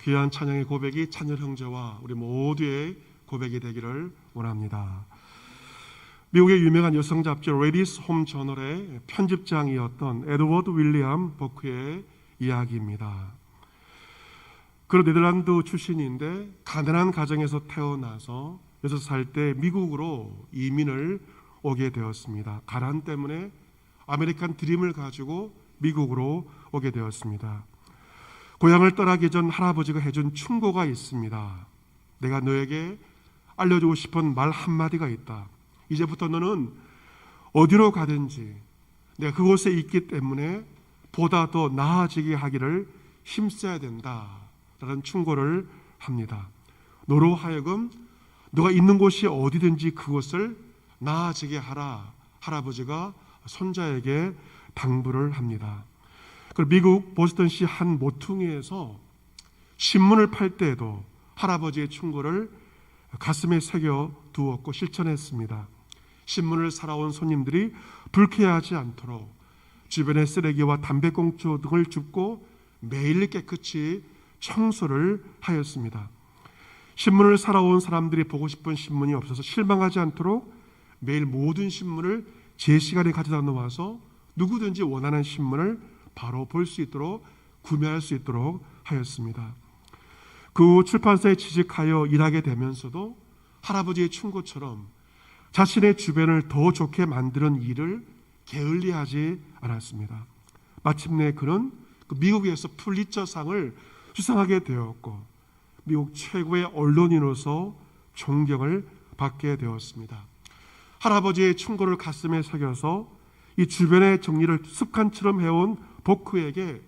귀한 찬양의 고백이 찬열 형제와 우리 모두의 고백이 되기를 원합니다. 미국의 유명한 여성 잡지 레디스 홈 저널의 편집장이었던 에드워드 윌리엄 버크의 이야기입니다. 그는 네덜란드 출신인데 가난한 가정에서 태어나서 6살 때 미국으로 이민을 오게 되었습니다. 가난 때문에 아메리칸 드림을 가지고 미국으로 오게 되었습니다. 고향을 떠나기 전 할아버지가 해준 충고가 있습니다. 내가 너에게 알려주고 싶은 말 한마디가 있다. 이제부터 너는 어디로 가든지 내가 그곳에 있기 때문에 보다 더 나아지게 하기를 힘써야 된다라는 충고를 합니다. 너로 하여금 너가 있는 곳이 어디든지 그곳을 나아지게 하라. 할아버지가 손자에게 당부를 합니다. 미국 보스턴시 한 모퉁이에서 신문을 팔 때에도 할아버지의 충고를 가슴에 새겨 두었고 실천했습니다. 신문을 사러 온 손님들이 불쾌하지 않도록 주변의 쓰레기와 담배꽁초 등을 줍고 매일 깨끗이 청소를 하였습니다. 신문을 사러 온 사람들이 보고 싶은 신문이 없어서 실망하지 않도록 매일 모든 신문을 제 시간에 가져다 놓아서 누구든지 원하는 신문을 바로 볼 수 있도록 구매할 수 있도록 하였습니다. 그 후 출판사에 취직하여 일하게 되면서도 할아버지의 충고처럼 자신의 주변을 더 좋게 만드는 일을 게을리하지 않았습니다. 마침내 그는 미국에서 풀리처상을 수상하게 되었고 미국 최고의 언론인으로서 존경을 받게 되었습니다. 할아버지의 충고를 가슴에 새겨서 이 주변의 정리를 습관처럼 해온 보크에게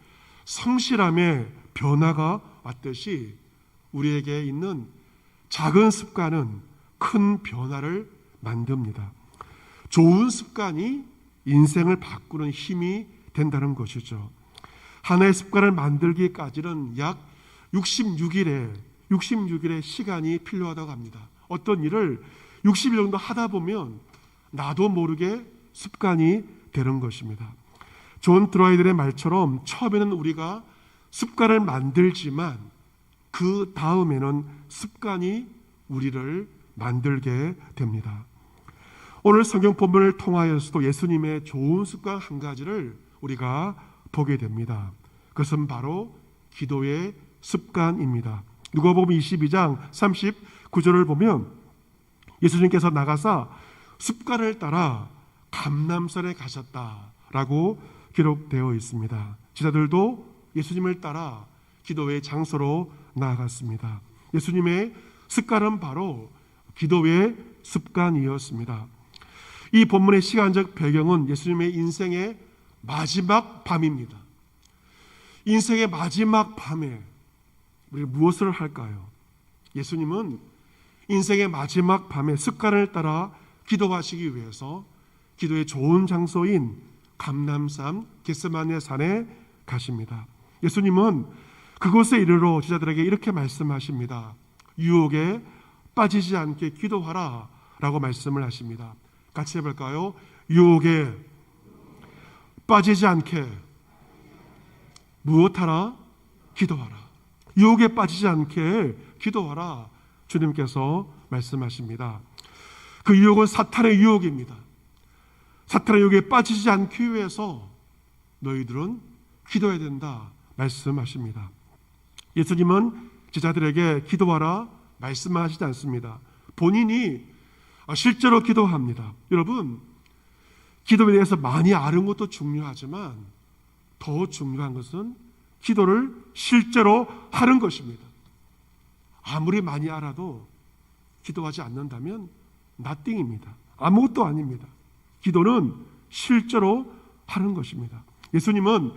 성실함의 변화가 왔듯이 우리에게 있는 작은 습관은 큰 변화를 만듭니다. 좋은 습관이 인생을 바꾸는 힘이 된다는 것이죠. 하나의 습관을 만들기까지는 약 66일의 시간이 필요하다고 합니다. 어떤 일을 60일 정도 하다 보면 나도 모르게 습관이 되는 것입니다. 존 드라이델의 말처럼 처음에는 우리가 습관을 만들지만 그 다음에는 습관이 우리를 만들게 됩니다. 오늘 성경 본문을 통하여서도 예수님의 좋은 습관 한 가지를 우리가 보게 됩니다. 그것은 바로 기도의 습관입니다. 누가복음 22장 39절을 보면 예수님께서 나가사 습관을 따라 감람산에 가셨다라고 기록되어 있습니다. 제자들도 예수님을 따라 기도의 장소로 나아갔습니다. 예수님의 습관은 바로 기도의 습관이었습니다. 이 본문의 시간적 배경은 예수님의 인생의 마지막 밤입니다. 인생의 마지막 밤에 우리가 무엇을 할까요? 예수님은 인생의 마지막 밤에 습관을 따라 기도하시기 위해서 기도의 좋은 장소인 감람산 겟세마네 산에 가십니다. 예수님은 그곳에 이르러 제자들에게 이렇게 말씀하십니다. 유혹에 빠지지 않게 기도하라 라고 말씀을 하십니다. 같이 해볼까요? 유혹에 빠지지 않게 무엇하라? 기도하라. 유혹에 빠지지 않게 기도하라. 주님께서 말씀하십니다. 그 유혹은 사탄의 유혹입니다. 사탄의 유혹에 빠지지 않기 위해서 너희들은 기도해야 된다 말씀하십니다. 예수님은 제자들에게 기도하라 말씀하시지 않습니다. 본인이 실제로 기도합니다. 여러분, 기도에 대해서 많이 아는 것도 중요하지만 더 중요한 것은 기도를 실제로 하는 것입니다. 아무리 많이 알아도 기도하지 않는다면 nothing입니다. 아무것도 아닙니다. 기도는 실제로 하는 것입니다. 예수님은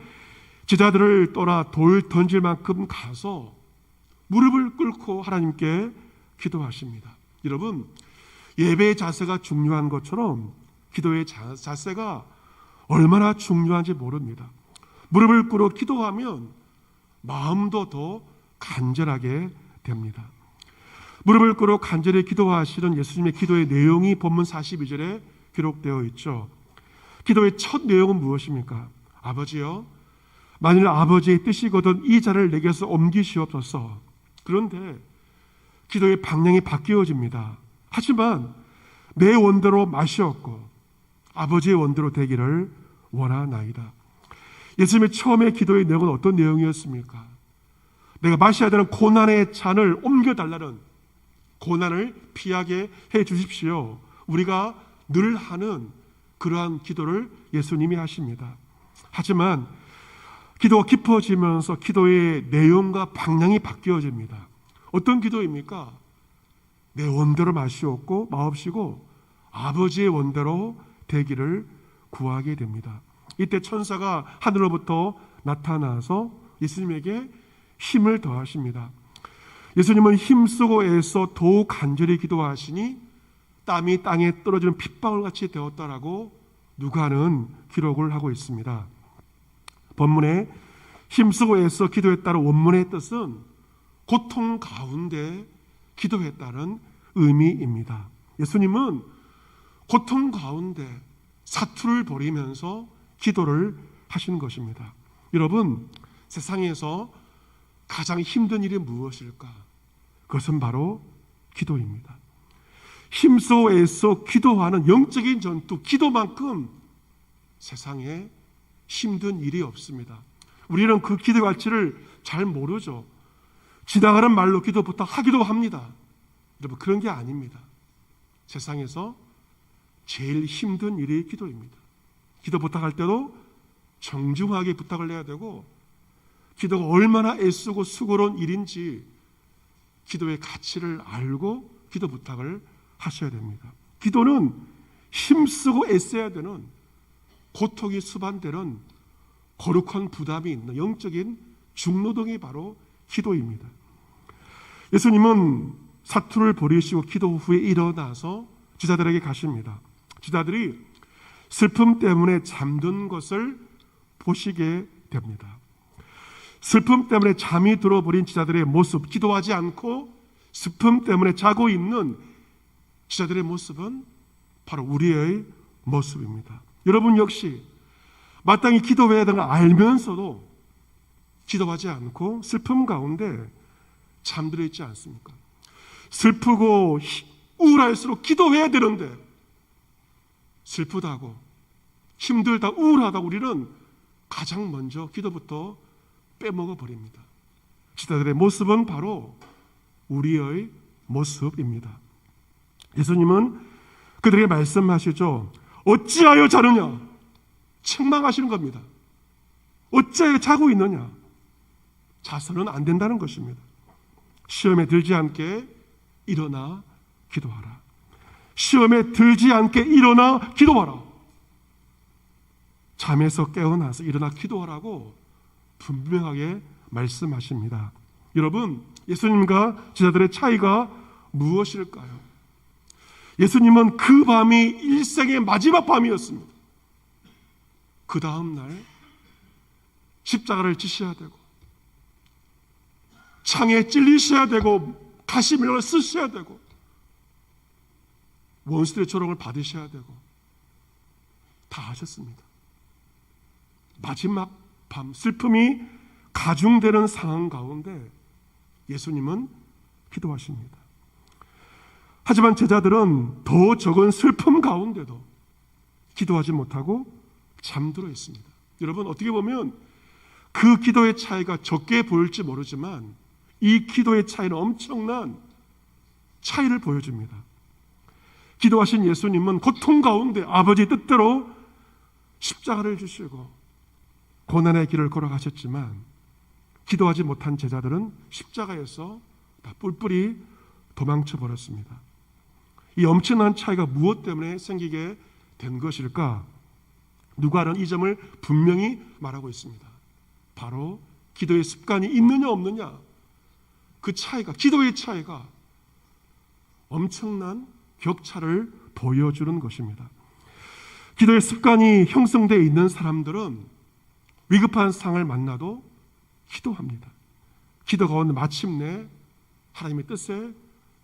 제자들을 떠나 돌 던질 만큼 가서 무릎을 꿇고 하나님께 기도하십니다. 여러분, 예배의 자세가 중요한 것처럼 기도의 자세가 얼마나 중요한지 모릅니다. 무릎을 꿇어 기도하면 마음도 더 간절하게 됩니다. 무릎을 꿇어 간절히 기도하시는 예수님의 기도의 내용이 본문 42절에 기록되어 있죠. 기도의 첫 내용은 무엇입니까? 아버지여, 만일 아버지의 뜻이거든 이 잔을 내게서 옮기시옵소서. 그런데 기도의 방향이 바뀌어집니다. 하지만 내 원대로 맛이 없고 아버지의 원대로 되기를 원하나이다. 예수님의 처음에 기도의 내용은 어떤 내용이었습니까? 내가 마셔야 되는 고난의 잔을 옮겨달라는, 고난을 피하게 해 주십시오. 우리가 늘 하는 그러한 기도를 예수님이 하십니다. 하지만 기도가 깊어지면서 기도의 내용과 방향이 바뀌어집니다. 어떤 기도입니까? 내 원대로 마시옵고 마옵시고 아버지의 원대로 되기를 구하게 됩니다. 이때 천사가 하늘로부터 나타나서 예수님에게 힘을 더하십니다. 예수님은 힘쓰고 애써 더욱 간절히 기도하시니 땀이 땅에 떨어지는 핏방울같이 되었다라고 누가는 기록을 하고 있습니다. 본문에 힘쓰고 애써 기도했다는 원문의 뜻은 고통 가운데 기도했다는 의미입니다. 예수님은 고통 가운데 사투를 벌이면서 기도를 하시는 것입니다. 여러분, 세상에서 가장 힘든 일이 무엇일까? 그것은 바로 기도입니다. 힘써 애써 기도하는 영적인 전투, 기도만큼 세상에 힘든 일이 없습니다. 우리는 그 기도의 가치를 잘 모르죠. 지나가는 말로 기도 부탁하기도 합니다. 여러분, 그런 게 아닙니다. 세상에서 제일 힘든 일이 기도입니다. 기도 부탁할 때도 정중하게 부탁을 해야 되고, 기도가 얼마나 애쓰고 수고로운 일인지 기도의 가치를 알고 기도 부탁을 하셔야 됩니다. 기도는 힘쓰고 애써야 되는, 고통이 수반되는 거룩한 부담이 있는 영적인 중노동이 바로 기도입니다. 예수님은 사투를 벌이시고 기도 후에 일어나서 제자들에게 가십니다. 제자들이 슬픔 때문에 잠든 것을 보시게 됩니다. 슬픔 때문에 잠이 들어버린 제자들의 모습, 기도하지 않고 슬픔 때문에 자고 있는 제자들의 모습은 바로 우리의 모습입니다. 여러분 역시 마땅히 기도해야 되는 걸 알면서도 기도하지 않고 슬픔 가운데 잠들어 있지 않습니까? 슬프고 우울할수록 기도해야 되는데 슬프다고 힘들다 우울하다고 우리는 가장 먼저 기도부터 빼먹어 버립니다. 제자들의 모습은 바로 우리의 모습입니다. 예수님은 그들에게 말씀하시죠. 어찌하여 자느냐? 책망하시는 겁니다. 어찌하여 자고 있느냐? 자서는 안 된다는 것입니다. 시험에 들지 않게 일어나 기도하라. 시험에 들지 않게 일어나 기도하라. 잠에서 깨어나서 일어나 기도하라고 분명하게 말씀하십니다. 여러분, 예수님과 제자들의 차이가 무엇일까요? 예수님은 그 밤이 일생의 마지막 밤이었습니다. 그 다음 날 십자가를 지셔야 되고 창에 찔리셔야 되고 가시면을 쓰셔야 되고 원수들의 조롱을 받으셔야 되고 다 하셨습니다. 마지막 밤 슬픔이 가중되는 상황 가운데 예수님은 기도하십니다. 하지만 제자들은 더 적은 슬픔 가운데도 기도하지 못하고 잠들어 있습니다. 여러분, 어떻게 보면 그 기도의 차이가 적게 보일지 모르지만 이 기도의 차이는 엄청난 차이를 보여줍니다. 기도하신 예수님은 고통 가운데 아버지의 뜻대로 십자가를 주시고 고난의 길을 걸어가셨지만 기도하지 못한 제자들은 십자가에서 다 뿔뿔이 도망쳐 버렸습니다. 이 엄청난 차이가 무엇 때문에 생기게 된 것일까? 누가는 이 점을 분명히 말하고 있습니다. 바로 기도의 습관이 있느냐 없느냐, 그 차이가, 기도의 차이가 엄청난 격차를 보여주는 것입니다. 기도의 습관이 형성되어 있는 사람들은 위급한 상황을 만나도 기도합니다. 기도 가운데 마침내 하나님의 뜻에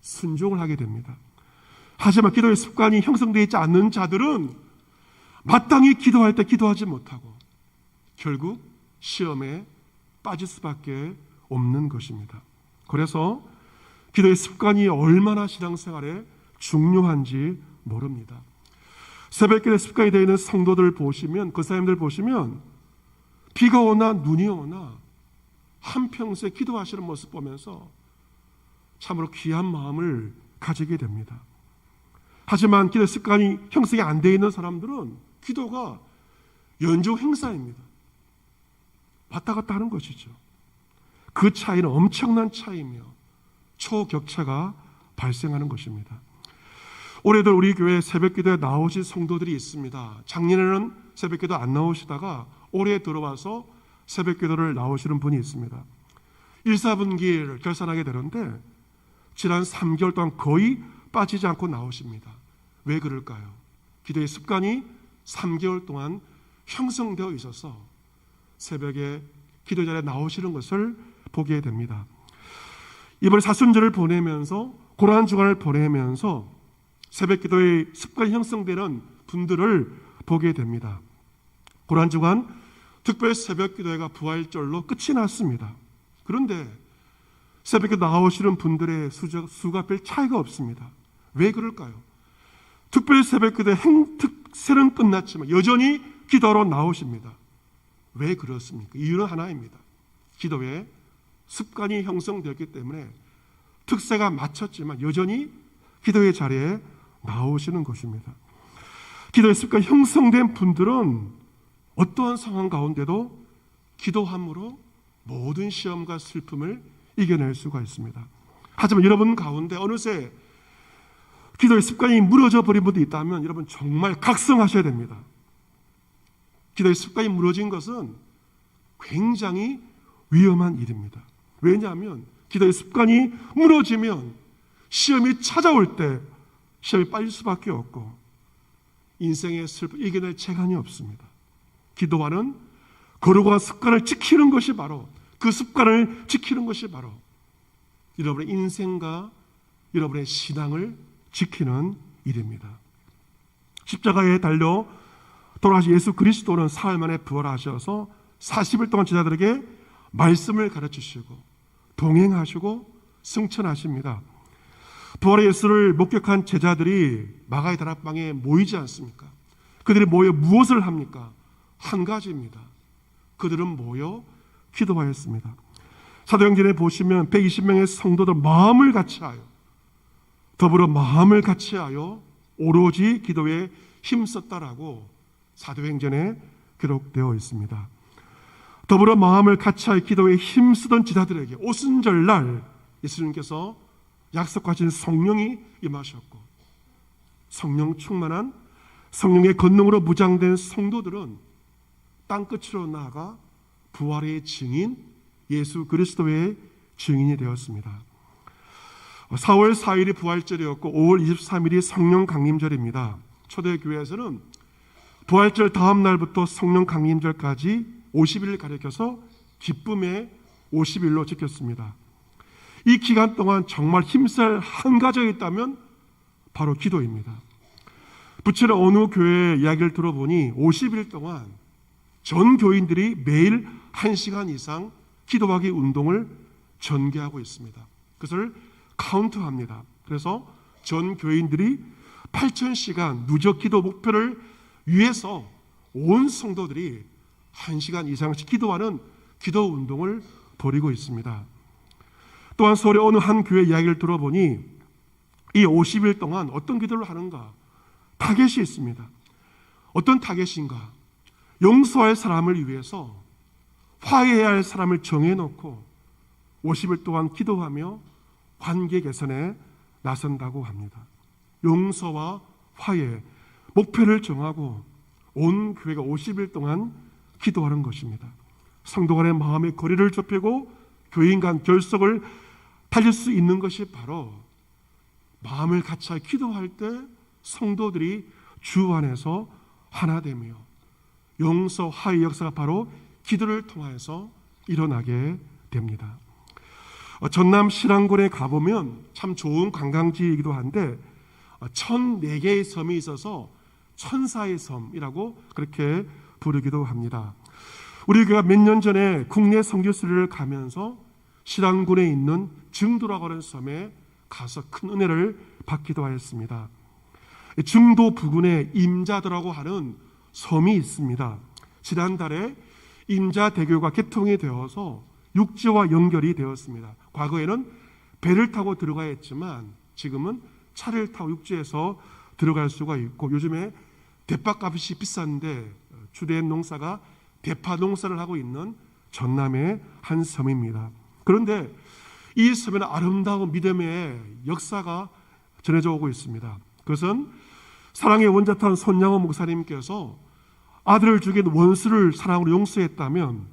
순종을 하게 됩니다. 하지만 기도의 습관이 형성되어 있지 않는 자들은 마땅히 기도할 때 기도하지 못하고 결국 시험에 빠질 수밖에 없는 것입니다. 그래서 기도의 습관이 얼마나 신앙생활에 중요한지 모릅니다. 새벽기도의 습관이 되어 있는 성도들 보시면, 그 사람들 보시면 비가 오나 눈이 오나 한평생 기도하시는 모습 보면서 참으로 귀한 마음을 가지게 됩니다. 하지만 기도의 습관이 형성이 안 되어 있는 사람들은 기도가 연중 행사입니다. 왔다 갔다 하는 것이죠. 그 차이는 엄청난 차이며 초격차가 발생하는 것입니다. 올해도 우리 교회 새벽기도에 나오신 성도들이 있습니다. 작년에는 새벽기도 안 나오시다가 올해 들어와서 새벽기도를 나오시는 분이 있습니다. 1, 4분기를 결산하게 되는데 지난 3개월 동안 거의 빠지지 않고 나오십니다. 왜 그럴까요? 기도의 습관이 3개월 동안 형성되어 있어서 새벽에 기도 자리에 나오시는 것을 보게 됩니다. 이번에 사순절을 보내면서 고난주간을 보내면서 새벽 기도의 습관이 형성되는 분들을 보게 됩니다. 고난주간 특별 새벽 기도회가 부활절로 끝이 났습니다. 그런데 새벽 기도 나오시는 분들의 수가 별 차이가 없습니다. 왜 그럴까요? 특별 새벽 기도회 행특세는 끝났지만 여전히 기도로 나오십니다. 왜 그렇습니까? 이유는 하나입니다. 기도에 습관이 형성되었기 때문에 특세가 맞췄지만 여전히 기도의 자리에 나오시는 것입니다. 기도의 습관이 형성된 분들은 어떠한 상황 가운데도 기도함으로 모든 시험과 슬픔을 이겨낼 수가 있습니다. 하지만 여러분 가운데 어느새 기도의 습관이 무너져 버린 분이 있다면 여러분 정말 각성하셔야 됩니다. 기도의 습관이 무너진 것은 굉장히 위험한 일입니다. 왜냐하면 기도의 습관이 무너지면 시험이 찾아올 때 시험이 빠질 수밖에 없고 인생의 슬픔을 이겨낼 재간이 없습니다. 기도하는 거룩한 습관을 지키는 것이 바로, 그 습관을 지키는 것이 바로 여러분의 인생과 여러분의 신앙을 지키는 일입니다. 십자가에 달려 돌아가신 예수 그리스도는 사흘 만에 부활하셔서 40일 동안 제자들에게 말씀을 가르치시고 동행하시고 승천하십니다. 부활의 예수를 목격한 제자들이 마가의 다락방에 모이지 않습니까? 그들이 모여 무엇을 합니까? 한 가지입니다. 그들은 모여 기도하였습니다. 사도행전에 보시면 120명의 성도들 마음을 같이하여, 더불어 마음을 같이하여 오로지 기도에 힘썼다라고 사도행전에 기록되어 있습니다. 더불어 마음을 같이하여 기도에 힘쓰던 제자들에게 오순절날 예수님께서 약속하신 성령이 임하셨고, 성령 충만한 성령의 권능으로 무장된 성도들은 땅끝으로 나아가 부활의 증인 예수 그리스도의 증인이 되었습니다. 4월 4일이 부활절이었고 5월 23일이 성령 강림절입니다. 초대교회에서는 부활절 다음 날부터 성령 강림절까지 50일을 가리켜서 기쁨의 50일로 지켰습니다. 이 기간 동안 정말 힘쓸 한 가지가 있다면 바로 기도입니다. 부천의 어느 교회 이야기를 들어보니 50일 동안 전 교인들이 매일 1시간 이상 기도하기 운동을 전개하고 있습니다. 그것을 카운트합니다. 그래서 전 교인들이 8,000시간 누적 기도 목표를 위해서 온 성도들이 1시간 이상씩 기도하는 기도 운동을 벌이고 있습니다. 또한 서울의 어느 한 교회 이야기를 들어보니 이 50일 동안 어떤 기도를 하는가? 타겟이 있습니다. 어떤 타겟인가? 용서할 사람을 위해서 화해해야 할 사람을 정해놓고 50일 동안 기도하며 관계 개선에 나선다고 합니다. 용서와 화해, 목표를 정하고 온 교회가 50일 동안 기도하는 것입니다. 성도 간의 마음의 거리를 좁히고 교인 간 결속을 달릴 수 있는 것이 바로 마음을 같이 기도할 때 성도들이 주 안에서 하나 되며 용서 화해 역사가 바로 기도를 통해서 일어나게 됩니다. 전남 신안군에 가보면 참 좋은 관광지이기도 한데 1,004개의 섬이 있어서 천사의 섬이라고 그렇게 부르기도 합니다. 우리 교회가 몇 년 전에 국내 선교수를 가면서 신안군에 있는 증도라고 하는 섬에 가서 큰 은혜를 받기도 하였습니다. 증도 부근에 임자도라고 하는 섬이 있습니다. 지난달에 임자대교가 개통이 되어서 육지와 연결이 되었습니다. 과거에는 배를 타고 들어가야 했지만 지금은 차를 타고 육지에서 들어갈 수가 있고, 요즘에 대파값이 비싼데 주된 농사가 대파 농사를 하고 있는 전남의 한 섬입니다. 그런데 이 섬에는 아름다운 믿음의 역사가 전해져 오고 있습니다. 그것은 사랑의 원자탄 손양호 목사님께서 아들을 죽인 원수를 사랑으로 용서했다면,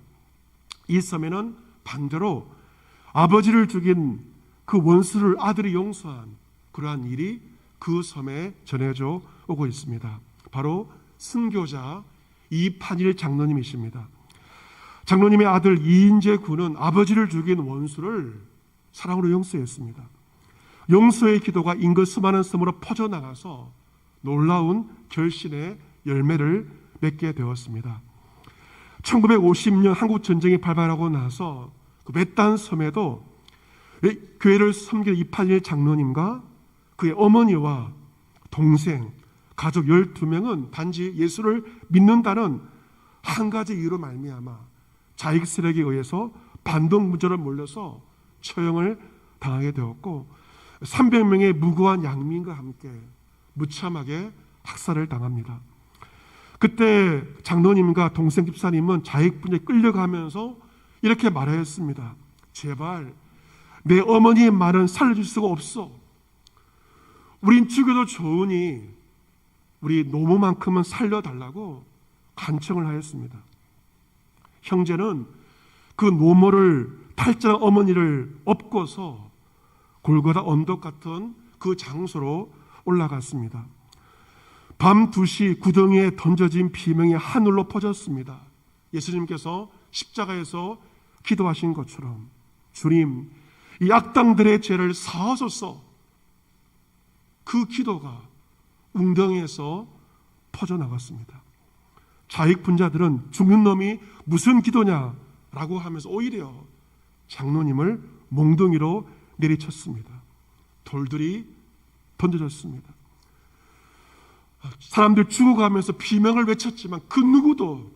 이 섬에는 반대로 아버지를 죽인 그 원수를 아들이 용서한 그러한 일이 그 섬에 전해져 오고 있습니다. 바로 순교자 이판일 장로님이십니다. 장로님의 아들 이인재 군은 아버지를 죽인 원수를 사랑으로 용서했습니다. 용서의 기도가 인근 수많은 섬으로 퍼져나가서 놀라운 결신의 열매를 맺게 되었습니다. 1950년 한국 전쟁이 발발하고 나서 그 외딴 섬에도 교회를 섬기는 이판일 장로님과 그의 어머니와 동생, 가족 12명은 단지 예수를 믿는다는 한 가지 이유로 말미암아 자익 세력에 의해서 반동 문제로 몰려서 처형을 당하게 되었고, 300명의 무고한 양민과 함께 무참하게 학살을 당합니다. 그때 장로님과 동생 집사님은 자익분에 끌려가면서 이렇게 말하였습니다. 제발 내 어머니의 말은 살려줄 수가 없어. 우린 죽여도 좋으니 우리 노모만큼은 살려달라고 간청을 하였습니다. 형제는 그 노모를 탈전한 어머니를 업고서 골고다 언덕 같은 그 장소로 올라갔습니다. 밤 2시 구덩이에 던져진 비명이 하늘로 퍼졌습니다. 예수님께서 십자가에서 기도하신 것처럼, 주님, 이 악당들의 죄를 사하소서. 그 기도가 웅덩이에서 퍼져나갔습니다. 자익분자들은 죽는 놈이 무슨 기도냐라고 하면서 오히려 장로님을 몽둥이로 내리쳤습니다. 돌들이 던져졌습니다. 사람들 죽어가면서 비명을 외쳤지만 그 누구도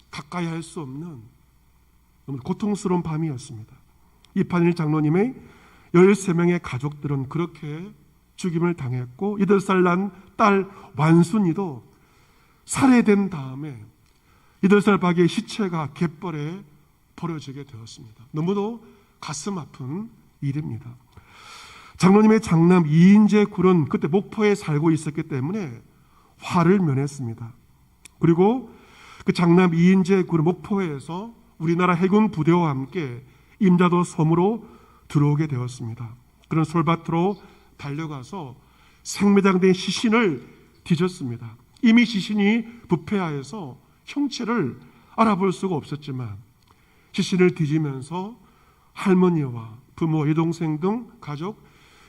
가까이 할 수 없는 너무 고통스러운 밤이었습니다. 이판일 장로님의 13명의 가족들은 그렇게 죽임을 당했고, 8살 난 딸 완순이도 살해된 다음에 8살 박의 시체가 갯벌에 버려지게 되었습니다. 너무도 가슴 아픈 일입니다. 장로님의 장남 이인재 군은 그때 목포에 살고 있었기 때문에 화를 면했습니다. 그리고 그 장남 이인재 군은 목포에서 우리나라 해군 부대와 함께 임자도 섬으로 들어오게 되었습니다. 그런 솔밭으로 달려가서 생매장된 시신을 뒤졌습니다. 이미 시신이 부패하여서 형체를 알아볼 수가 없었지만 시신을 뒤지면서 할머니와 부모, 여동생 등 가족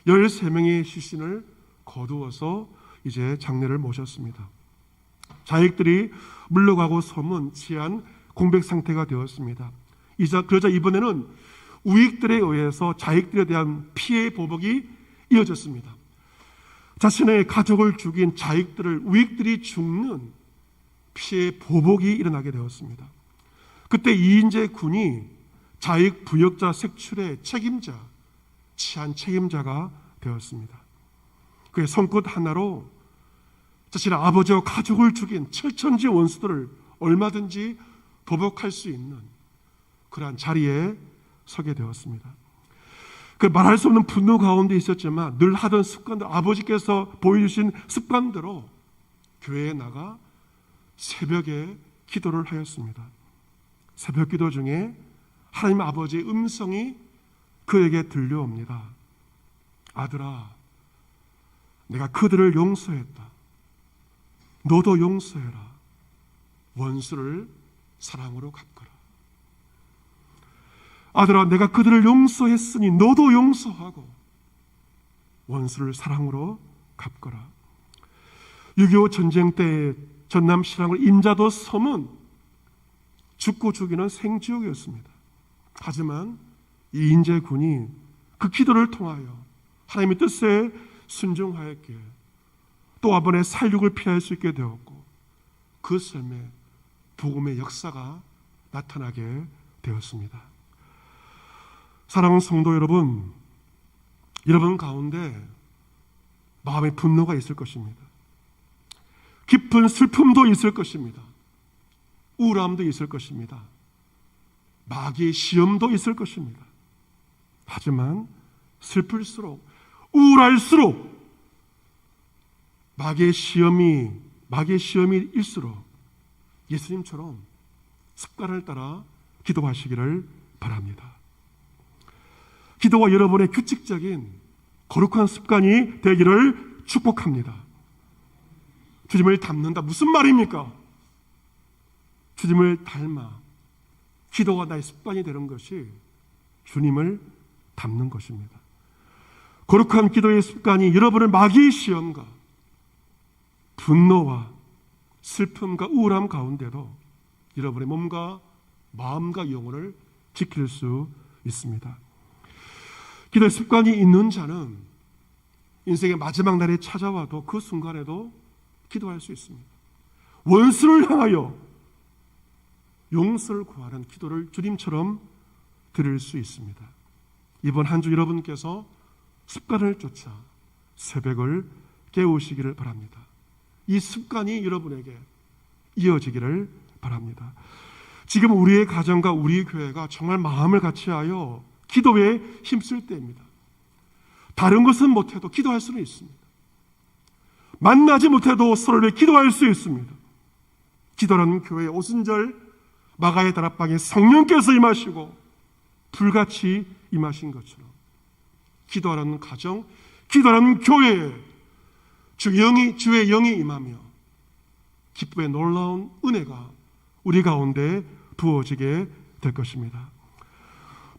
13명의 시신을 거두어서 이제 장례를 모셨습니다. 자익들이 물러가고 섬은 치안 공백 상태가 되었습니다. 그러자 이번에는 우익들에 의해서 자익들에 대한 피해 보복이 이어졌습니다. 자신의 가족을 죽인 자익들을 우익들이 죽는 피해 보복이 일어나게 되었습니다. 그때 이인재 군이 자익 부역자 색출의 책임자, 치안 책임자가 되었습니다. 그의 손끝 하나로 자신의 아버지와 가족을 죽인 철천지 원수들을 얼마든지 보복할 수 있는 그러한 자리에 서게 되었습니다. 그 말할 수 없는 분노 가운데 있었지만 늘 하던 습관들, 아버지께서 보여주신 습관대로 교회에 나가 새벽에 기도를 하였습니다. 새벽 기도 중에 하나님 아버지의 음성이 그에게 들려옵니다. 아들아, 내가 그들을 용서했다. 너도 용서해라. 원수를 사랑으로 갚거라. 아들아, 내가 그들을 용서했으니 너도 용서하고 원수를 사랑으로 갚거라. 6.25 전쟁 때 전남 신항을 임자도 섬은 죽고 죽이는 생지옥이었습니다. 하지만 이 인제군이 그 기도를 통하여 하나님의 뜻에 순종하였기에 또 한 번의 살육을 피할 수 있게 되었고 그 삶에 복음의 역사가 나타나게 되었습니다. 사랑하는 성도 여러분, 여러분 가운데 마음의 분노가 있을 것입니다. 깊은 슬픔도 있을 것입니다. 우울함도 있을 것입니다. 마귀의 시험도 있을 것입니다. 하지만 슬플수록 우울할수록 마귀의 시험일수록 예수님처럼 습관을 따라 기도하시기를 바랍니다. 기도와 여러분의 규칙적인 거룩한 습관이 되기를 축복합니다. 주님을 닮는다 무슨 말입니까? 주님을 닮아 기도가 나의 습관이 되는 것이 주님을 닮는 것입니다. 거룩한 기도의 습관이 여러분을 마귀의 시험과 분노와 슬픔과 우울함 가운데도 여러분의 몸과 마음과 영혼을 지킬 수 있습니다. 기도의 습관이 있는 자는 인생의 마지막 날에 찾아와도 그 순간에도 기도할 수 있습니다. 원수를 향하여 용서를 구하는 기도를 주님처럼 드릴 수 있습니다. 이번 한 주 여러분께서 습관을 쫓아 새벽을 깨우시기를 바랍니다. 이 습관이 여러분에게 이어지기를 바랍니다. 지금 우리의 가정과 우리 교회가 정말 마음을 같이하여 기도에 힘쓸 때입니다. 다른 것은 못해도 기도할 수는 있습니다. 만나지 못해도 서로를 위해 기도할 수 있습니다. 기도라는 교회의 오순절 마가의 다락방에 성령께서 임하시고 불같이 임하신 것처럼 기도하라는 가정, 기도하라는 교회에 주의 영이 임하며 기쁨의 놀라운 은혜가 우리 가운데 부어지게 될 것입니다.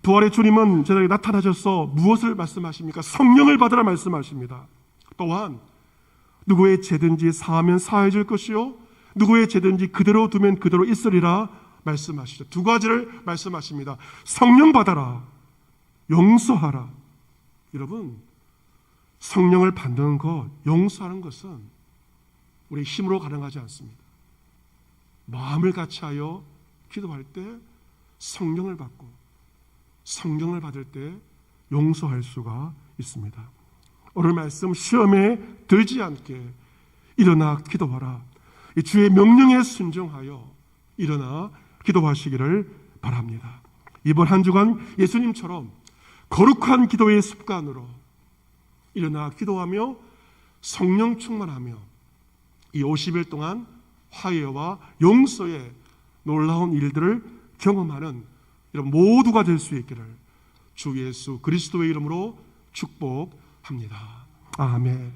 부활의 주님은 저에게 나타나셔서 무엇을 말씀하십니까? 성령을 받으라 말씀하십니다. 또한 누구의 죄든지 사하면 사해질 것이요 누구의 죄든지 그대로 두면 그대로 있으리라 말씀하시죠. 두 가지를 말씀하십니다. 성령 받아라, 용서하라. 여러분, 성령을 받는 것, 용서하는 것은 우리 힘으로 가능하지 않습니다. 마음을 같이하여 기도할 때 성령을 받고 성령을 받을 때 용서할 수가 있습니다. 오늘 말씀 시험에 들지 않게 일어나 기도하라. 주의 명령에 순종하여 일어나 기도하시기를 바랍니다. 이번 한 주간 예수님처럼 거룩한 기도의 습관으로 일어나 기도하며 성령 충만하며 이 50일 동안 화해와 용서의 놀라운 일들을 경험하는 이런 모두가 될 수 있기를 주 예수 그리스도의 이름으로 축복합니다. 아멘.